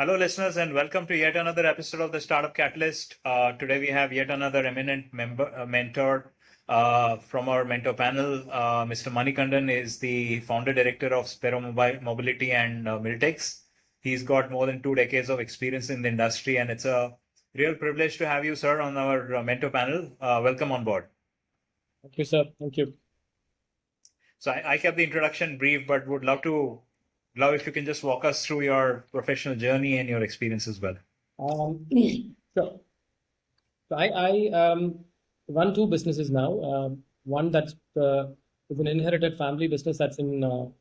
Hello, listeners, and welcome to yet another episode of the Startup Catalyst. Today, we have yet another eminent mentor from our mentor panel. Mr. Manikandan is the founder director of Spero Mobility and Milltex. He's got more than 2 decades of experience in the industry, and it's a real privilege to have you, sir, on our mentor panel. Welcome on board. Thank you, sir. Thank you. So I kept the introduction brief, but would love if you can just walk us through your professional journey and your experience as well. So I run two businesses now. One that's is an inherited family business that's in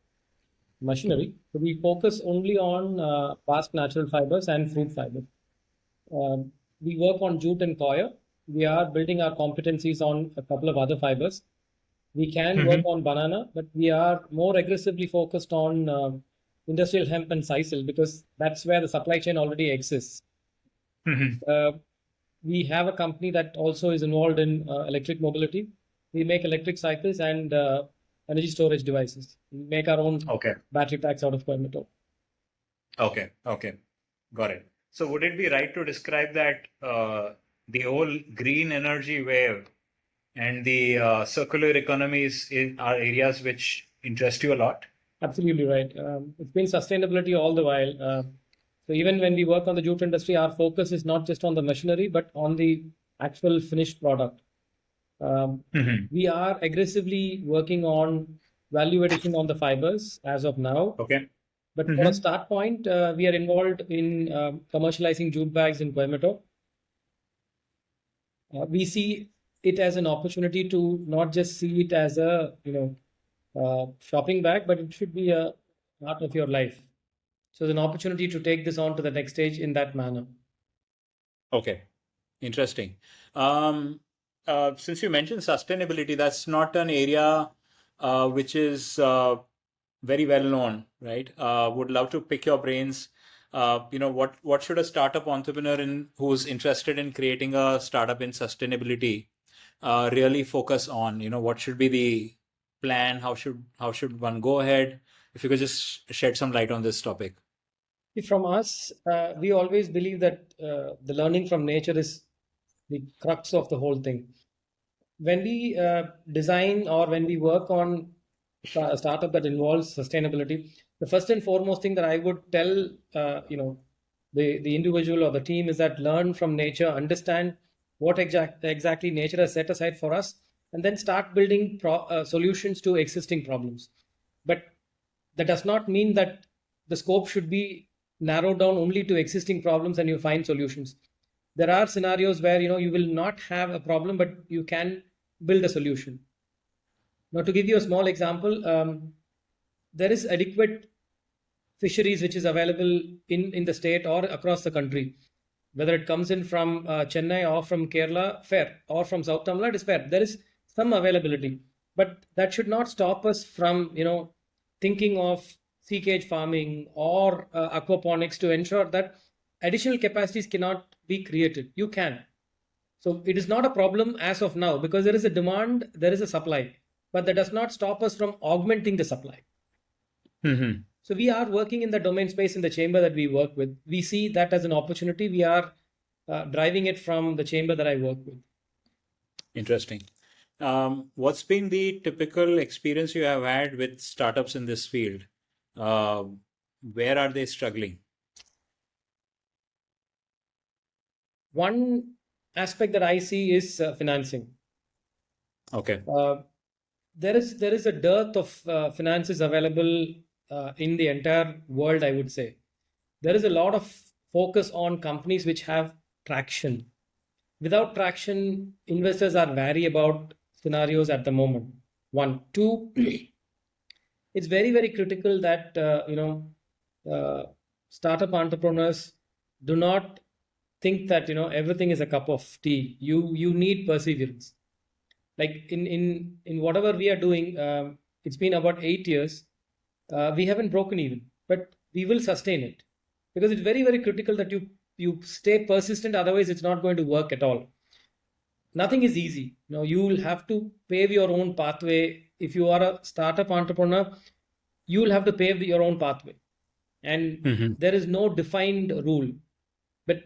machinery. So we focus only on bast-natural fibers and fruit fibers. We work on jute and coir. We are building our competencies on a couple of other fibers. We can work on banana, but we are more aggressively focused on industrial hemp and sisal because that's where the supply chain already exists. We have a company that also is involved in electric mobility. We make electric cycles and energy storage devices. We make our own battery packs out of Coimbatore. Okay, got it. So would it be right to describe that the whole green energy wave and the circular economies are areas which interest you a lot? Absolutely right. It's been sustainability all the while. So even when we work on the jute industry, our focus is not just on the machinery, but on the actual finished product. We are aggressively working on value addition on the fibers as of now. Okay. But for a start point, we are involved in commercializing jute bags in Coimbatore. We see it as an opportunity to not just see it as a shopping bag, but it should be a part of your life. So it's an opportunity to take this on to the next stage in that manner. Okay, interesting. Since you mentioned sustainability, that's not an area which is very well known, right? Would love to pick your brains. What should a startup entrepreneur who's interested in creating a startup in sustainability really focus on? What should be the plan? How should one go ahead? If you could just shed some light on this topic. From us, we always believe that the learning from nature is the crux of the whole thing. When we design or when we work on a startup that involves sustainability, the first and foremost thing that I would tell the individual or the team is that learn from nature, understand what exactly nature has set aside for us, and then start building solutions to existing problems. But that does not mean that the scope should be narrowed down only to existing problems and you find solutions. There are scenarios where you will not have a problem, but you can build a solution. Now, to give you a small example, there is adequate fisheries which is available in the state or across the country. Whether it comes in from Chennai or from Kerala, fair, or from South Tamil Nadu, is fair. There is some availability, but that should not stop us from thinking of sea cage farming or aquaponics to ensure that additional capacities cannot be created. You can. So it is not a problem as of now because there is a demand, there is a supply, but that does not stop us from augmenting the supply. So we are working in the domain space in the chamber that we work with. We see that as an opportunity. We are driving it from the chamber that I work with. Interesting. What's been the typical experience you have had with startups in this field? Where are they struggling? One aspect that I see is financing. Okay. There is a dearth of finances available in the entire world, I would say. There is a lot of focus on companies which have traction. Without traction, investors are wary about scenarios at the moment. One. Two, it's very, very critical that startup entrepreneurs do not think that everything is a cup of tea. You need perseverance. Like in whatever we are doing, it's been about 8 years. We haven't broken even, but we will sustain it because it's very, very critical that you stay persistent. Otherwise, it's not going to work at all. Nothing is easy. You will have to pave your own pathway. If you are a startup entrepreneur, you will have to pave your own pathway. and there is no defined rule. But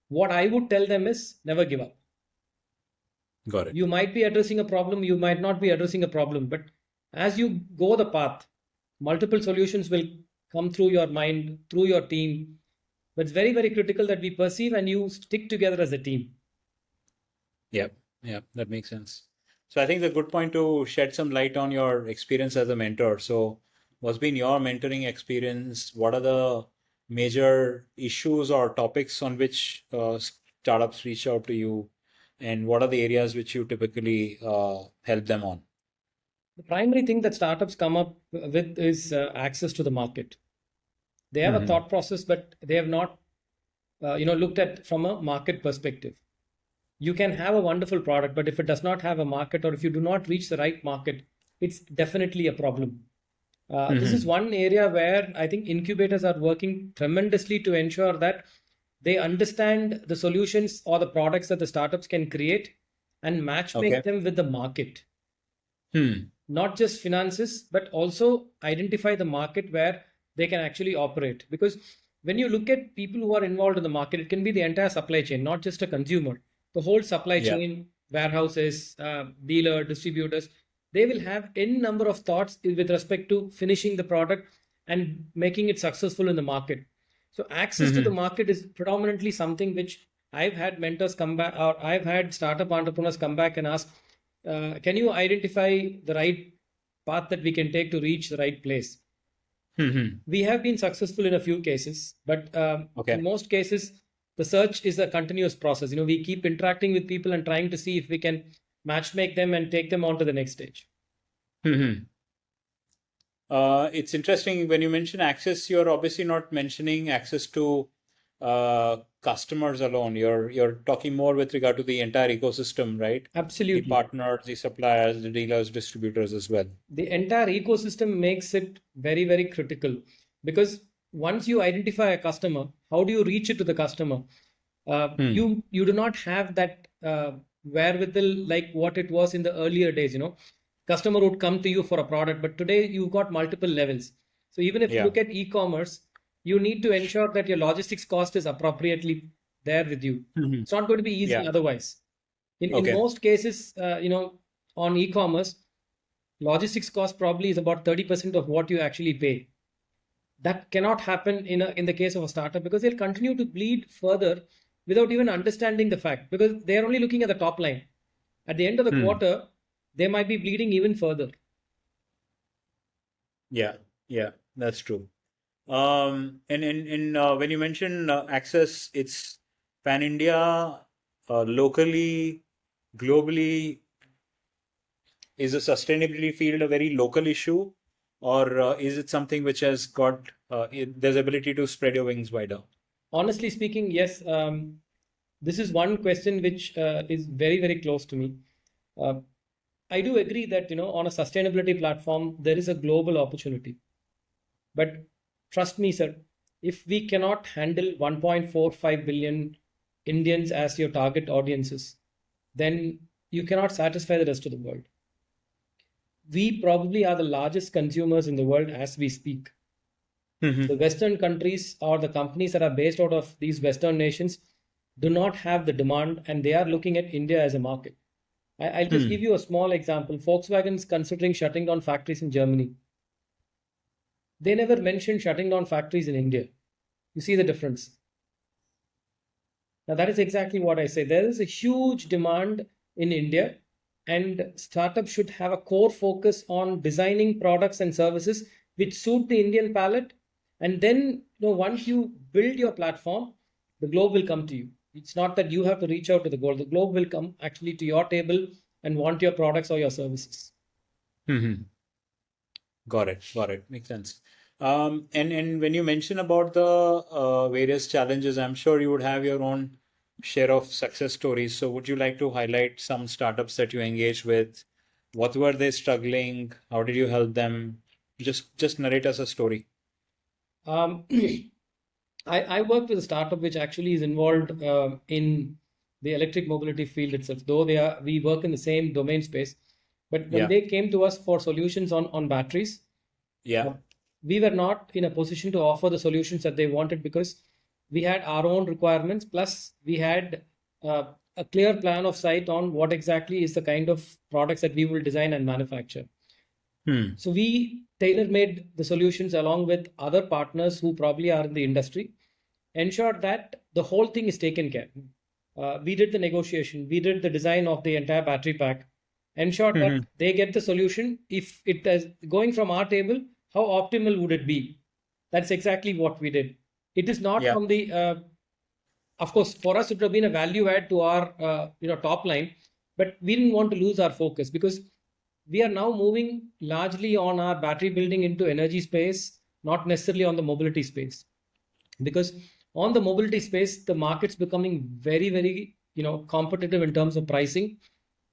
what I would tell them is never give up. Got it. You might be addressing a problem, you might not be addressing a problem, but as you go the path, multiple solutions will come through your mind, through your team. But it's very, very critical that we perceive and you stick together as a team. Yeah, that makes sense. So I think it's a good point to shed some light on your experience as a mentor. So what's been your mentoring experience? What are the major issues or topics on which startups reach out to you? And what are the areas which you typically help them on? The primary thing that startups come up with is access to the market. They have a thought process, but they have not, looked at from a market perspective. You can have a wonderful product, but if it does not have a market, or if you do not reach the right market, it's definitely a problem. This is one area where I think incubators are working tremendously to ensure that they understand the solutions or the products that the startups can create and match make them with the market. Not just finances, but also identify the market where they can actually operate. Because when you look at people who are involved in the market, it can be the entire supply chain, not just a consumer. The whole supply chain, warehouses, dealer, distributors, they will have any number of thoughts with respect to finishing the product and making it successful in the market. So access to the market is predominantly something which I've had mentors come back, or I've had startup entrepreneurs come back and ask, can you identify the right path that we can take to reach the right place? We have been successful in a few cases, but in most cases, the search is a continuous process. We keep interacting with people and trying to see if we can matchmake them and take them on to the next stage. It's interesting when you mention access, you're obviously not mentioning access to customers alone. You're talking more with regard to the entire ecosystem, right? Absolutely. The partners, the suppliers, the dealers, distributors as well. The entire ecosystem makes it very, very critical, because once you identify a customer, how do you reach it to the customer? You do not have that wherewithal like what it was in the earlier days. Customer would come to you for a product, but today you've got multiple levels. So even if you look at e-commerce, you need to ensure that your logistics cost is appropriately there with you. It's not going to be easy otherwise. In most cases, on e-commerce, logistics cost probably is about 30% of what you actually pay. That cannot happen in the case of a startup, because they'll continue to bleed further without even understanding the fact, because they're only looking at the top line. At the end of the quarter, they might be bleeding even further. Yeah, that's true. And when you mention access, it's pan India, locally, globally. Is the sustainability field a very local issue, or is it something which has got there's ability to spread your wings wider? Honestly speaking, yes. This is one question which is very, very close to me. I do agree that on a sustainability platform there is a global opportunity, but trust me, sir, if we cannot handle 1.45 billion Indians as your target audiences, then you cannot satisfy the rest of the world. We probably are the largest consumers in the world as we speak. The Western countries or the companies that are based out of these Western nations do not have the demand, and they are looking at India as a market. I'll just give you a small example. Volkswagen is considering shutting down factories in Germany. They never mentioned shutting down factories in India. You see the difference. Now, that is exactly what I say. There is a huge demand in India, and startups should have a core focus on designing products and services which suit the Indian palate. And then, once you build your platform, the globe will come to you. It's not that you have to reach out to the globe. The globe will come actually to your table and want your products or your services. Got it. Makes sense. And when you mention about the various challenges, I'm sure you would have your own share of success stories. So would you like to highlight some startups that you engaged with? What were they struggling? How did you help them? Just narrate us a story. I worked with a startup which actually is involved in the electric mobility field itself, though we work in the same domain space. But when they came to us for solutions on batteries, we were not in a position to offer the solutions that they wanted because we had our own requirements, plus we had a clear plan of sight on what exactly is the kind of products that we will design and manufacture. So we tailor-made the solutions along with other partners who probably are in the industry, ensured that the whole thing is taken care. We did the negotiation, we did the design of the entire battery pack, ensured that they get the solution. If it is going from our table, how optimal would it be? That's exactly what we did. It is not Yeah. from the, of course, for us, it would have been a value add to our top line, but we didn't want to lose our focus because we are now moving largely on our battery building into energy space, not necessarily on the mobility space. Because on the mobility space, the market's becoming very, very competitive in terms of pricing.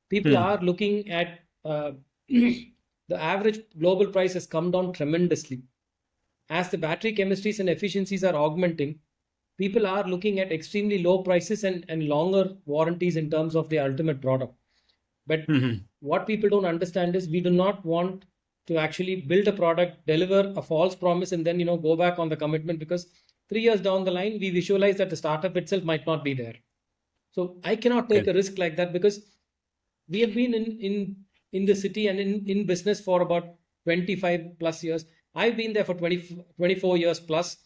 People are looking at the average global price has come down tremendously. As the battery chemistries and efficiencies are augmenting, people are looking at extremely low prices and longer warranties in terms of the ultimate product. But what people don't understand is we do not want to actually build a product, deliver a false promise, and then go back on the commitment, because 3 years down the line, we visualize that the startup itself might not be there. So I cannot take a risk like that, because we have been in the city and in business for about 25 plus years. I've been there for 24 years plus.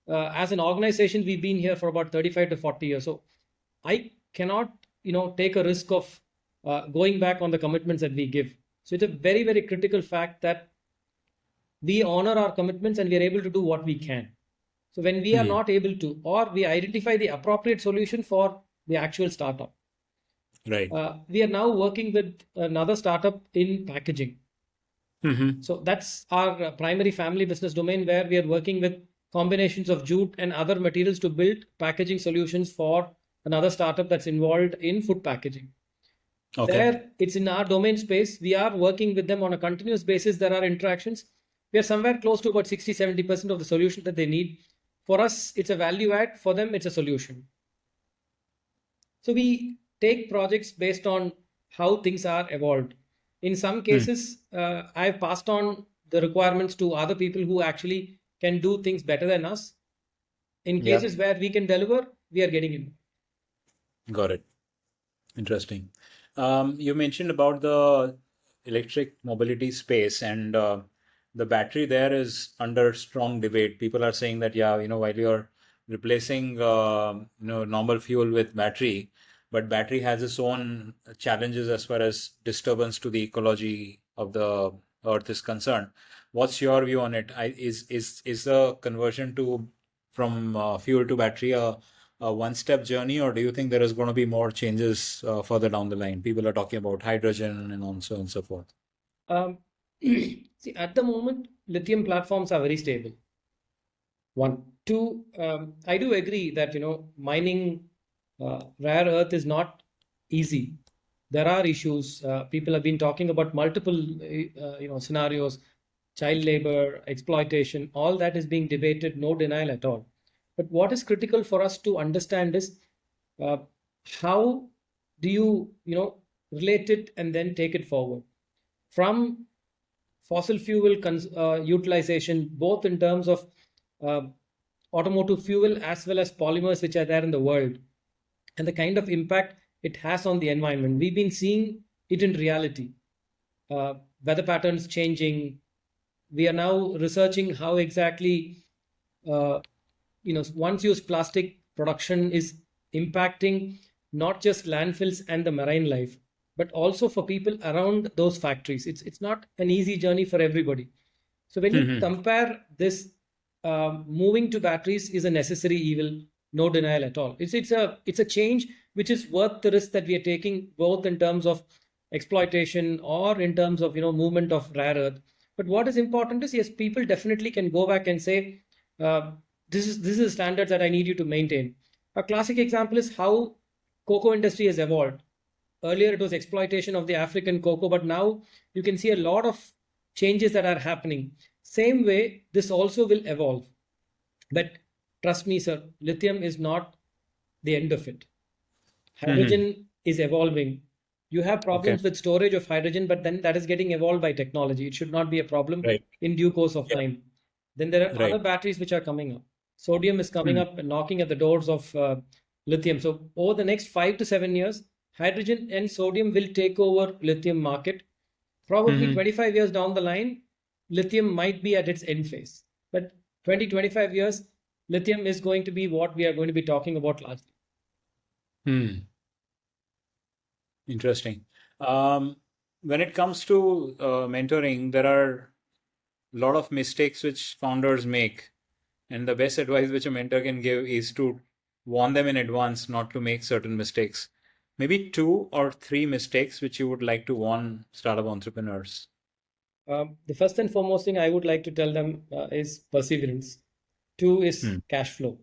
As an organization, we've been here for about 35 to 40 years. So I cannot, take a risk of going back on the commitments that we give. So it's a very, very critical fact that we honor our commitments and we are able to do what we can. So when we are not able to, or we identify the appropriate solution for the actual startup. Right. We are now working with another startup in packaging. So that's our primary family business domain, where we are working with combinations of jute and other materials to build packaging solutions for another startup that's involved in food packaging. There, it's in our domain space. We are working with them on a continuous basis. There are interactions. We are somewhere close to about 60-70% of the solution that they need. For us, it's a value add. For them, it's a solution. So we take projects based on how things are evolved. In some cases, I've passed on the requirements to other people who actually can do things better than us. In cases where we can deliver, we are getting in. Got it. Interesting. You mentioned about the electric mobility space, and the battery there is under strong debate. People are saying that, while you're replacing, normal fuel with battery, but battery has its own challenges as far as disturbance to the ecology of the Earth is concerned. What's your view on it? Is the conversion from fuel to battery a one-step journey, or do you think there is going to be more changes further down the line? People are talking about hydrogen and so on and so forth. See, at the moment, lithium platforms are very stable. One. Two, I do agree that, mining rare earth is not easy. There are issues. People have been talking about multiple, scenarios, child labor, exploitation, all that is being debated, no denial at all. But what is critical for us to understand is how do you, relate it and then take it forward from fossil fuel utilization, both in terms of automotive fuel as well as polymers which are there in the world, and the kind of impact it has on the environment. We've been seeing it in reality. Weather patterns changing. We are now researching how exactly once-use plastic production is impacting not just landfills and the marine life, but also for people around those factories. It's not an easy journey for everybody. So when you compare this, moving to batteries is a necessary evil, no denial at all. It's a change which is worth the risk that we are taking, both in terms of exploitation or in terms of movement of rare earth. But what is important is, yes, people definitely can go back and say, this is a standard that I need you to maintain. A classic example is how cocoa industry has evolved. Earlier, it was exploitation of the African cocoa, but now you can see a lot of changes that are happening. Same way, this also will evolve. But trust me, sir, lithium is not the end of it. Hydrogen is evolving. You have problems with storage of hydrogen, but then that is getting evolved by technology. It should not be a problem in due course of time. Then there are other Right. batteries which are coming up. Sodium is coming Hmm. up and knocking at the doors of lithium. So over the next 5 to 7 years, hydrogen and sodium will take over lithium market. Probably Hmm. 25 years down the line, lithium might be at its end phase. But 20, 25 years, lithium is going to be what we are going to be talking about largely. Hmm. Interesting. Um, when it comes to mentoring, there are a lot of mistakes which founders make. And the best advice which a mentor can give is to warn them in advance not to make certain mistakes. Maybe 2 or 3 mistakes which you would like to warn startup entrepreneurs. The first and foremost thing I would like to tell them is perseverance. Two is Hmm. cash flow.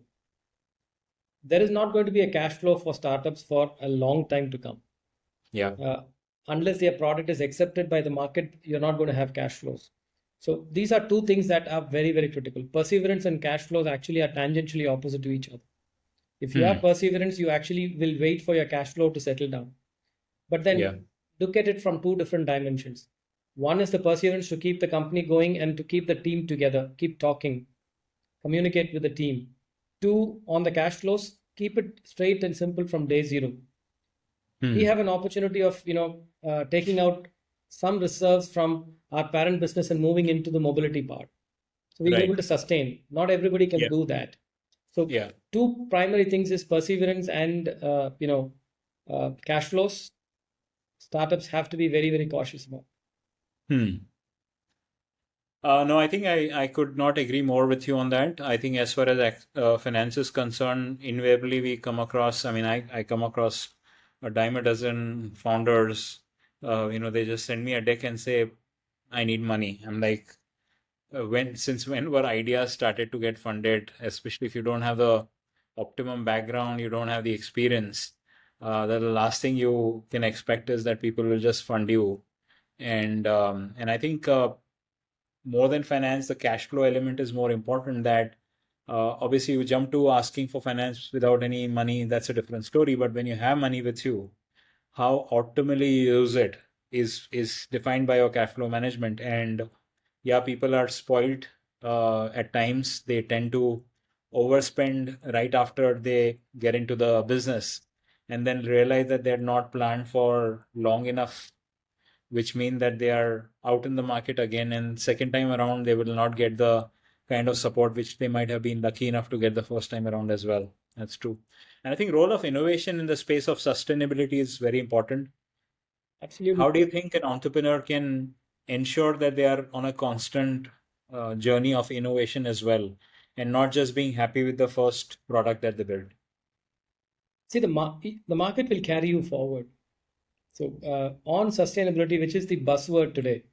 There is not going to be a cash flow for startups for a long time to come. Yeah. Uh, unless their product is accepted by the market, you're not going to have cash flows. So these are two things that are very, very critical. Perseverance and cash flows actually are tangentially opposite to each other. If you have Hmm. perseverance, you actually will wait for your cash flow to settle down. But Yeah. then look at it from two different dimensions. One is the perseverance to keep the company going and to keep the team together, keep talking, communicate with the team. Two, on the cash flows, keep it straight and simple from day zero. We Hmm. have an opportunity of taking out some reserves from our parent business and moving into the mobility part. So we'll be able Right. to sustain. Not everybody can Yeah. do that. So Yeah. two primary things is perseverance and cash flows. Startups have to be very, very cautious about. Hmm. No, I think I could not agree more with you on that. I think as far as finance is concerned, invariably we come across, I mean, I come across a dime a dozen founders. They just send me a deck and say, I need money. I'm like, since when were ideas started to get funded, especially if you don't have the optimum background, you don't have the experience. The last thing you can expect is that people will just fund you. And I think more than finance, the cash flow element is more important. That obviously you jump to asking for finance without any money, that's a different story. But when you have money with you, how optimally you use it is defined by your cash flow management. And yeah, people are spoiled at times. They tend to overspend right after they get into the business and then realize that they're not planned for long enough, which mean that they are out in the market again, and second time around they will not get the kind of support which they might have been lucky enough to get the first time around as well. That's true. And I think role of innovation in the space of sustainability is very important. Absolutely. How do you think an entrepreneur can ensure that they are on a constant journey of innovation as well, and not just being happy with the first product that they build? See, the market will carry you forward. So on sustainability, which is the buzzword today,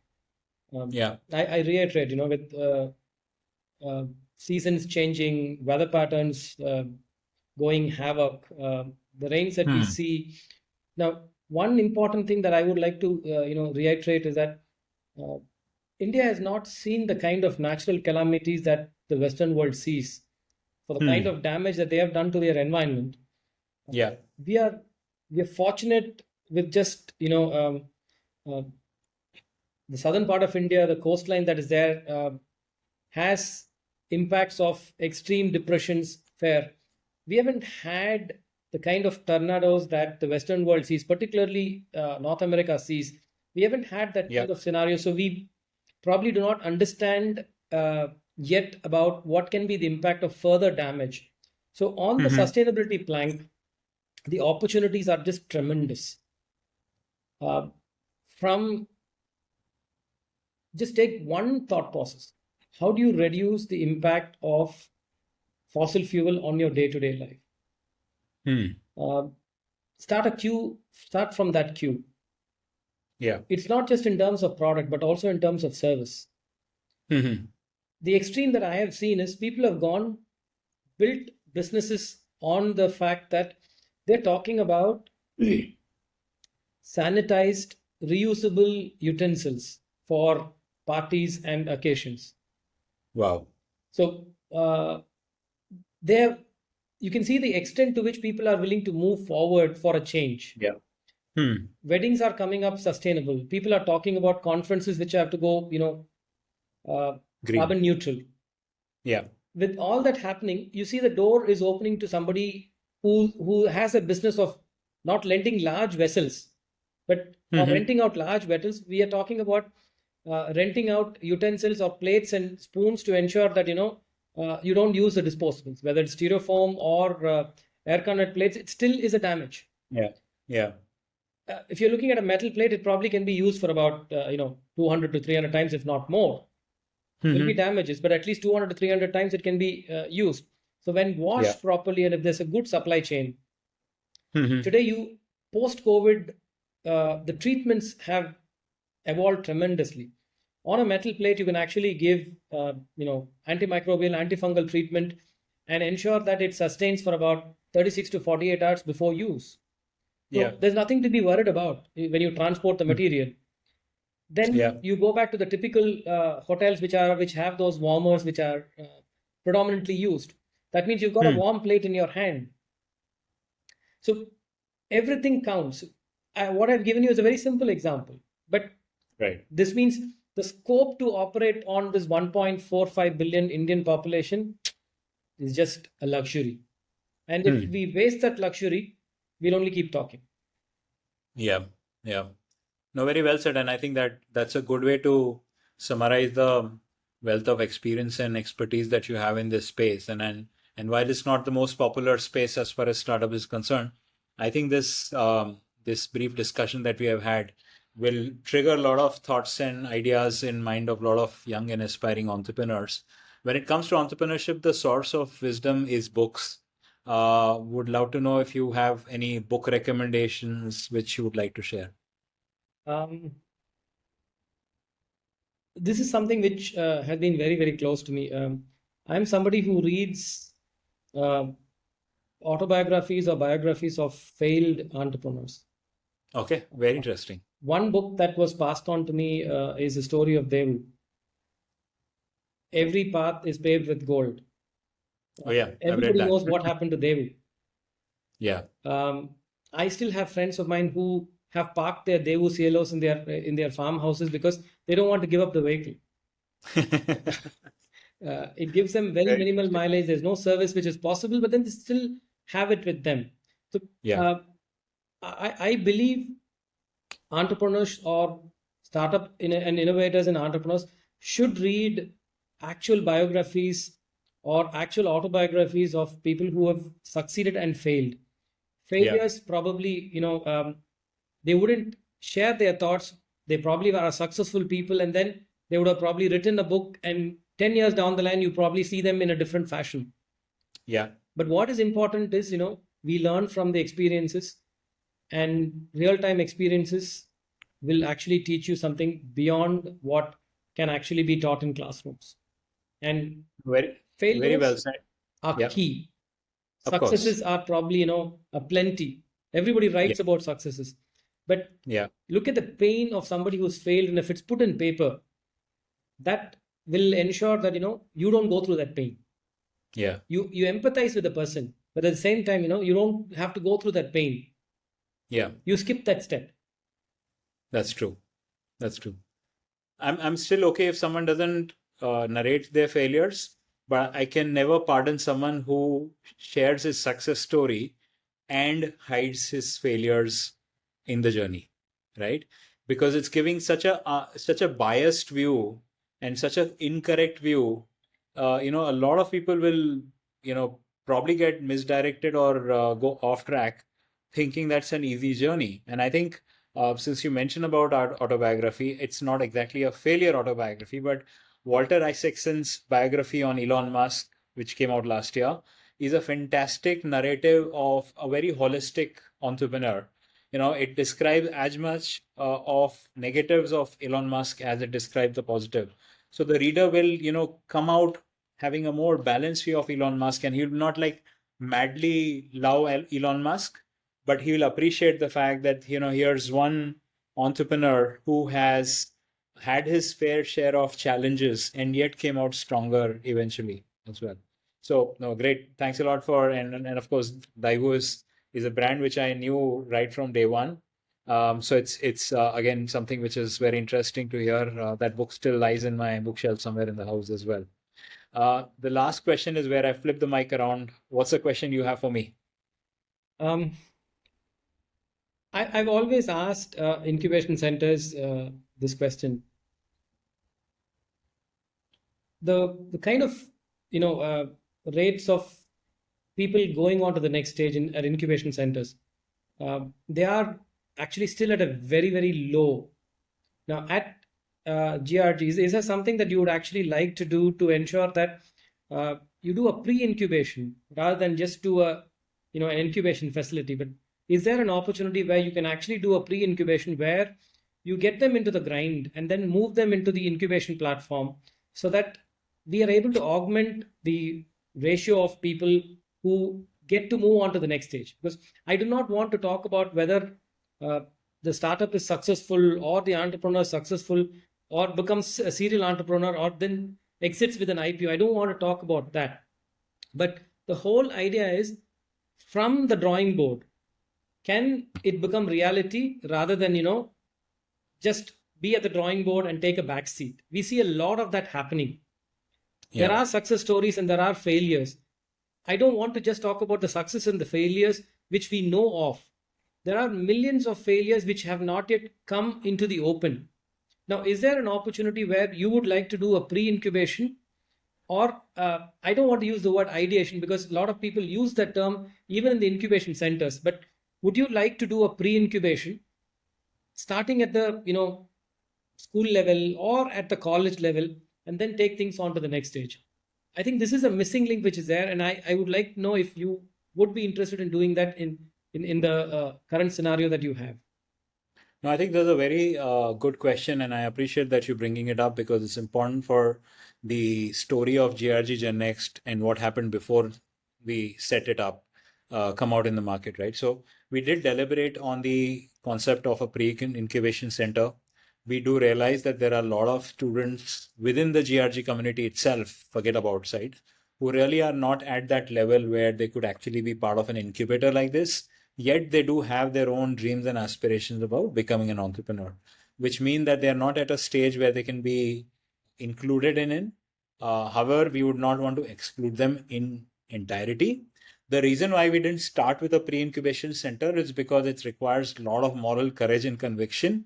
Yeah. I reiterate, with seasons changing, weather patterns going havoc, the rains that we Hmm. see. Now, one important thing that I would like to reiterate is that uh, India has not seen the kind of natural calamities that the Western world sees for the kind Hmm. of damage that they have done to their environment. Yeah. We are we are fortunate with just uh, the southern part of India, the coastline that is there, has impacts of extreme depressions. Fair, we haven't had the kind of tornadoes that the Western world sees, particularly North America sees. We haven't had that Yeah. kind of scenario, so we probably do not understand yet about what can be the impact of further damage. So on the Hmm. sustainability plank, the opportunities are just tremendous. Uh, from just take one thought process. How do you reduce the impact of fossil fuel on your day-to-day life? Hmm. Uh, start from that queue. Yeah. It's not just in terms of product, but also in terms of service. Hmm. The extreme that I have seen is people have gone, built businesses on the fact that they're talking about sanitized, reusable utensils for parties and occasions. Wow. So there, you can see the extent to which people are willing to move forward for a change. Yeah. Hmm. Weddings are coming up sustainable. People are talking about conferences which have to go, Green. carbon neutral. Yeah. With all that happening, you see the door is opening to somebody who has a business of not lending large vessels, but or Mm-hmm. renting out large vessels. We are talking about renting out utensils or plates and spoons to ensure that you don't use the disposables, whether it's styrofoam or air contact plates. It still is a damage. Yeah. Yeah. If you're looking at a metal plate, it probably can be used for about 200 to 300 times, if not more. Will be Mm-hmm. damages, but at least 200 to 300 times it can be used. So when Yeah. washed properly and if there's a good supply chain, Mm-hmm. today you post-COVID, the treatments have evolved tremendously. On a metal plate, you can actually give antimicrobial, antifungal treatment and ensure that it sustains for about 36 to 48 hours before use. Yeah. So there's nothing to be worried about when you transport the material. Yeah. Then you go back to the typical hotels which have those warmers which are predominantly used. That means you've got a Hmm. warm plate in your hand. So everything counts. What I've given you is a very simple example, but Right. this means the scope to operate on this 1.45 billion Indian population is just a luxury. And if Hmm. we waste that luxury, we'll only keep talking. Yeah. Yeah. No, very well said. And I think that that's a good way to summarize the wealth of experience and expertise that you have in this space. And while it's not the most popular space as far as startup is concerned, I think this brief discussion that we have had will trigger a lot of thoughts and ideas in mind of a lot of young and aspiring entrepreneurs. When it comes to entrepreneurship, the source of wisdom is books. Would love to know if you have any book recommendations which you would like to share. Um, this is something which has been very, very close to me. I'm somebody who reads uh, autobiographies or biographies of failed entrepreneurs. Okay, very interesting. One book that was passed on to me is the story of Devu. Every path is paved with gold. Oh yeah, I've read Everybody that. knows what happened to Devu. Yeah. I still have friends of mine who have parked their Devu CLOs in their farmhouses because they don't want to give up the vehicle. It gives them very Very minimal interesting. mileage. There's no service which is possible, but then they still have it with them. So Yeah. I believe entrepreneurs or and innovators and entrepreneurs should read actual biographies or actual autobiographies of people who have succeeded and failed. Yeah. Failures probably, they wouldn't share their thoughts. They probably are successful people, and then they would have probably written a book, and 10 years down the line, you probably see them in a different fashion. Yeah. But what is important is, we learn from the experiences, and real-time experiences will actually teach you something beyond what can actually be taught in classrooms. And Very, very well failures said. are Yeah. key. Of course. Successes are probably, a plenty. Everybody Yeah. writes about successes. But Yeah. look at the pain of somebody who's failed, and if it's put in paper, that will ensure that, you don't go through that pain. Yeah. You empathize with the person, but at the same time, you don't have to go through that pain. Yeah. You skip that step. That's true. That's true. I'm still okay if someone doesn't narrate their failures, but I can never pardon someone who shares his success story and hides his failures in the journey, right? Because it's giving such a biased view and such an incorrect view. A lot of people will probably get misdirected or go off track, thinking that's an easy journey. And I think since you mentioned about our autobiography, it's not exactly a failure autobiography, but Walter Isaacson's biography on Elon Musk, which came out last year, is a fantastic narrative of a very holistic entrepreneur. It describes as much of negatives of Elon Musk as it describes the positive. So the reader will, come out having a more balanced view of Elon Musk, and he will not like madly love Elon Musk, but he will appreciate the fact that, here's one entrepreneur who has had his fair share of challenges and yet came out stronger eventually as well. So no, great. Thanks a lot for and of course Daewoo is a brand which I knew right from day one. So it's again something which is very interesting to hear. That book still lies in my bookshelf somewhere in the house as well. The last question is where I flip the mic around. What's the question you have for me? I've always asked incubation centers this question. The kind of rates of people going on to the next stage at incubation centers, they are actually still at a very, very low. Now at GRGs, is there something that you would actually like to do to ensure that you do a pre-incubation rather than just do an incubation facility? But is there an opportunity where you can actually do a pre-incubation where you get them into the grind and then move them into the incubation platform so that we are able to augment the ratio of people who get to move on to the next stage? Because I do not want to talk about whether the startup is successful or the entrepreneur is successful or becomes a serial entrepreneur or then exits with an IPO. I don't want to talk about that. But the whole idea is, from the drawing board, can it become reality rather than, just be at the drawing board and take a back seat? We see a lot of that happening. There are success stories and there are failures. I don't want to just talk about the success and the failures which we know of. There are millions of failures which have not yet come into the open. Now, is there an opportunity where you would like to do a pre-incubation? Or I don't want to use the word ideation because a lot of people use that term even in the incubation centers. But would you like to do a pre-incubation starting at the school level or at the college level and then take things on to the next stage? I think this is a missing link which is there, and I would like to know if you would be interested in doing that in the current scenario that you have. No, I think that's a very good question, and I appreciate that you're bringing it up because it's important for the story of GRG Gen Next and what happened before we set it up come out in the market, right? So we did deliberate on the concept of a pre-incubation center. We do realize that there are a lot of students within the GRG community itself, forget about outside, who really are not at that level where they could actually be part of an incubator like this. Yet they do have their own dreams and aspirations about becoming an entrepreneur, which mean that they are not at a stage where they can be included in it. However, we would not want to exclude them in entirety. The reason why we didn't start with a pre-incubation center is because it requires a lot of moral courage and conviction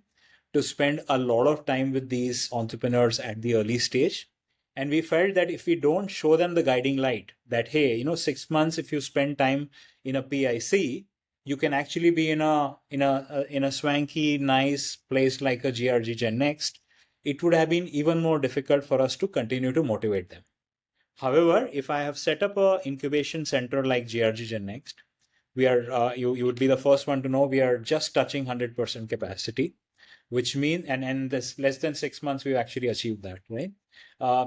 to spend a lot of time with these entrepreneurs at the early stage. And we felt that if we don't show them the guiding light, that hey, 6 months if you spend time in a PIC, you can actually be in a swanky, nice place like a GRG Gen Next. It would have been even more difficult for us to continue to motivate them. However, if I have set up a incubation center like GRG Gen Next, we are you would be the first one to know we are just touching 100% capacity, which means and this less than 6 months we've actually achieved that, right?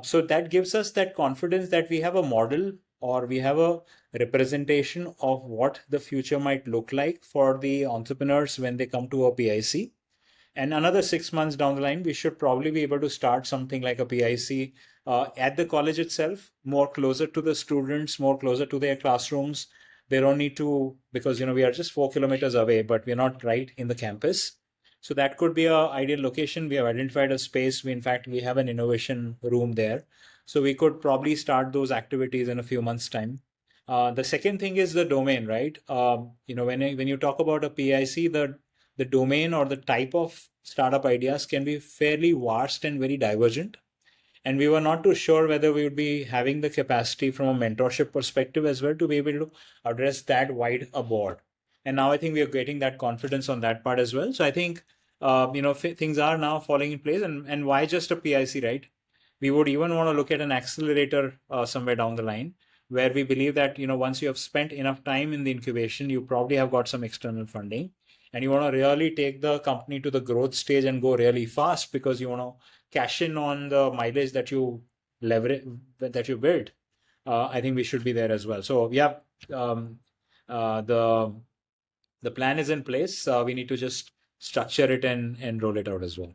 So that gives us that confidence that we have a model or we have a representation of what the future might look like for the entrepreneurs when they come to a PIC. And another 6 months down the line, we should probably be able to start something like a PIC at the college itself, more closer to the students, more closer to their classrooms. They don't need to, because we are just 4 kilometers away, but we're not right in the campus. So that could be an ideal location. We have identified a space. In fact, we have an innovation room there. So we could probably start those activities in a few months' time. The second thing is the domain, right? When you talk about a PIC, the domain or the type of startup ideas can be fairly vast and very divergent. And we were not too sure whether we would be having the capacity from a mentorship perspective as well to be able to address that wide a board. And now I think we are getting that confidence on that part as well. So I think, things are now falling in place. And why just a PIC, right? We would even want to look at an accelerator somewhere down the line where we believe that, once you have spent enough time in the incubation, you probably have got some external funding and you want to really take the company to the growth stage and go really fast because you want to cash in on the mileage that you leverage that you build. I think we should be there as well. So yeah, the plan is in place. We need to just structure it and roll it out as well.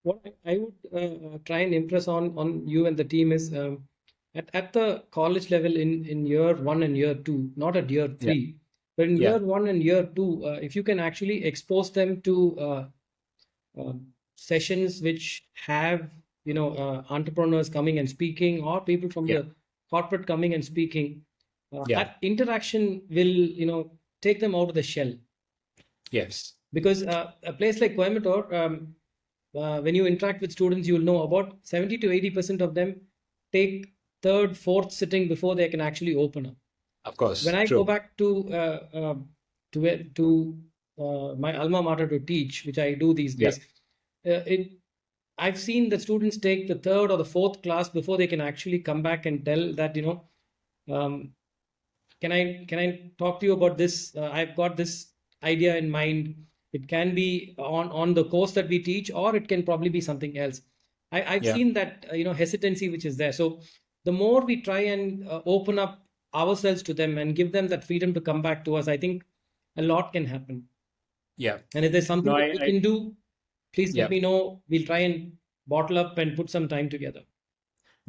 What I would try and impress on you and the team is at the college level in year 1 and year 2, not at year 3, but in year 1 and year 2, if you can actually expose them to sessions which have entrepreneurs coming and speaking, or people from Yeah. the corporate coming and speaking. Yeah. That interaction will take them out of the shell. Yes. Because a place like Coimbatore, when you interact with students, you'll know about 70 to 80% of them take third, fourth sitting before they can actually open up. Of course. When I True. go back to my alma mater to teach, which I do these Yeah. days, I've seen the students take the third or the fourth class before they can actually come back and tell that, can I talk to you about this? I've got this idea in mind. It can be on the course that we teach, or it can probably be something else. I've Yeah. seen that hesitancy which is there. So the more we try and open up ourselves to them and give them that freedom to come back to us, I think a lot can happen. Yeah. And if there's something No, that we can do, please Yeah. let me know. We'll try and bottle up and put some time together.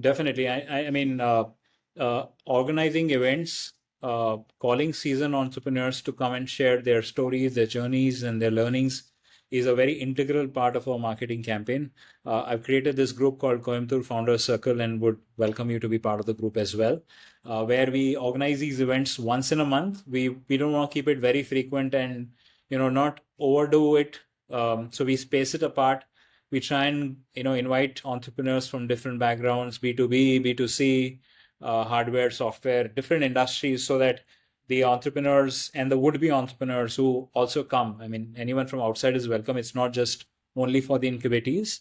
Definitely. I mean, organizing events, calling seasoned entrepreneurs to come and share their stories, their journeys, and their learnings is a very integral part of our marketing campaign. I've created this group called Coimbatore Founders Circle and would welcome you to be part of the group as well, where we organize these events once in a month. We don't want to keep it very frequent and not overdo it. So we space it apart. We try and invite entrepreneurs from different backgrounds, B2B, B2C, hardware, software, different industries, so that the entrepreneurs and the would-be entrepreneurs who also come, I mean, anyone from outside is welcome. It's not just only for the incubatees.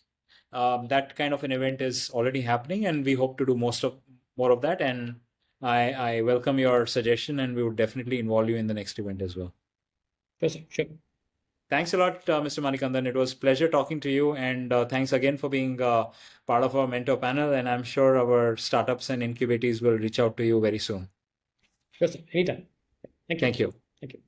That kind of an event is already happening, and we hope to do more of that. And I welcome your suggestion, and we would definitely involve you in the next event as well. Sure. Thanks a lot, Mr. Manikandan. It was a pleasure talking to you, and thanks again for being part of our mentor panel. And I'm sure our startups and incubatees will reach out to you very soon. Sure, sir. Anytime. Thank you. Thank you. Thank you.